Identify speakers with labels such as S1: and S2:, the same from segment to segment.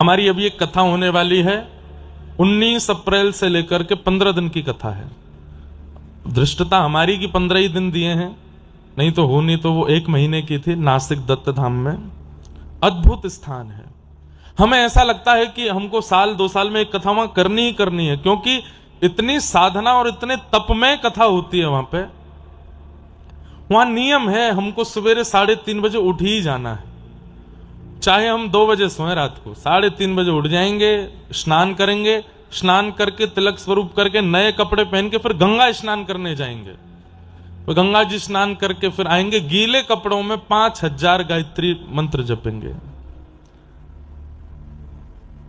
S1: हमारी अभी एक कथा होने वाली है। 19 अप्रैल से लेकर के 15 दिन की कथा है। धृष्टता हमारी की 15 ही दिन दिए हैं, नहीं तो होनी तो वो 1 महीने की थी। नासिक दत्त धाम में अद्भुत स्थान है। हमें ऐसा लगता है कि हमको साल 2 साल में एक कथा वहां करनी ही करनी है, क्योंकि इतनी साधना और इतने तपमय कथा होती है वहां पे। वहां नियम है, हमको सवेरे 3:30 बजे उठ ही जाना है। चाहे हम 2 बजे सोए रात को, 3:30 बजे उठ जाएंगे, स्नान करेंगे, स्नान करके तिलक स्वरूप करके नए कपड़े पहन के फिर गंगा स्नान करने जाएंगे। तो गंगा जी स्नान करके फिर आएंगे, गीले कपड़ों में 5000 गायत्री मंत्र जपेंगे।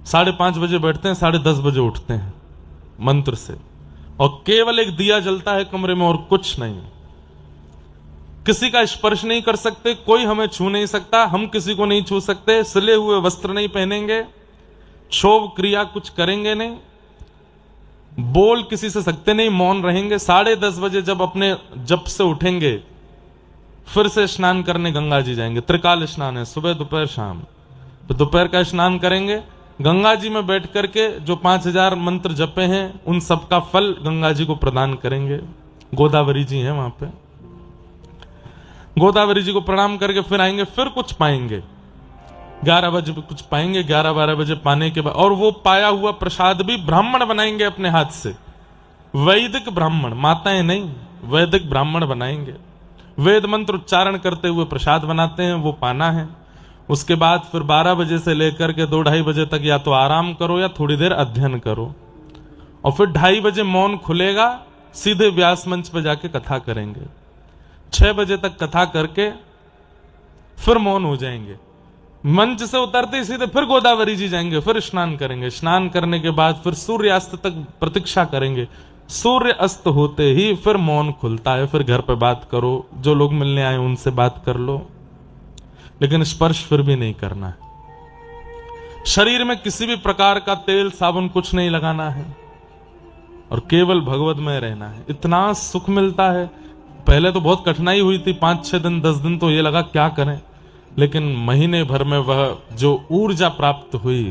S1: 5:30 बजे बैठते हैं, 10:30 बजे उठते हैं मंत्र से, और केवल एक दिया जलता है कमरे में और कुछ नहीं। किसी का स्पर्श नहीं कर सकते, कोई हमें छू नहीं सकता, हम किसी को नहीं छू सकते, सिले हुए वस्त्र नहीं पहनेंगे, क्षोभ क्रिया कुछ करेंगे नहीं, बोल किसी से सकते नहीं, मौन रहेंगे। 10:30 बजे जब अपने जप से उठेंगे, फिर से स्नान करने गंगा जी जाएंगे। त्रिकाल स्नान है, सुबह दोपहर शाम। तो दोपहर का स्नान करेंगे, गंगा जी में बैठ करके जो 5000 मंत्र जपे हैं उन सब का फल गंगा जी को प्रदान करेंगे। गोदावरी जी हैं वहां पे, गोदावरी जी को प्रणाम करके फिर आएंगे, फिर कुछ पाएंगे। 11 बजे कुछ पाएंगे, 11-12 बजे पाने के बाद, और वो पाया हुआ प्रसाद भी ब्राह्मण बनाएंगे अपने हाथ से। वैदिक ब्राह्मण, माताएं नहीं, वैदिक ब्राह्मण बनाएंगे। वेद मंत्र उच्चारण करते हुए प्रसाद बनाते हैं, वो पाना है। उसके बाद फिर 12 बजे से लेकर के 2-2:30 बजे तक या तो आराम करो या थोड़ी देर अध्ययन करो, और फिर 2:30 बजे मौन खुलेगा, सीधे व्यास मंच पर जाके कथा करेंगे। 6 बजे तक कथा करके फिर मौन हो जाएंगे। मंच से उतरते ही सीधे फिर गोदावरी जी जाएंगे, फिर स्नान करेंगे। स्नान करने के बाद फिर सूर्यास्त तक प्रतीक्षा करेंगे। सूर्य अस्त होते ही फिर मौन खुलता है, फिर घर पे बात करो, जो लोग मिलने आए उनसे बात कर लो, लेकिन स्पर्श फिर भी नहीं करना है। शरीर में किसी भी प्रकार का तेल साबुन कुछ नहीं लगाना है, और केवल भगवतमय रहना है। इतना सुख मिलता है। पहले तो बहुत कठिनाई हुई थी, 5-6 दिन 10 दिन तो ये लगा क्या करें, लेकिन महीने भर में वह जो ऊर्जा प्राप्त हुई,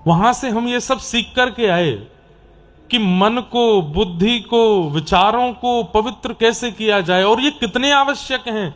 S1: वहां से हम ये सब सीख करके आए कि मन को, बुद्धि को, विचारों को पवित्र कैसे किया जाए, और ये कितने आवश्यक हैं।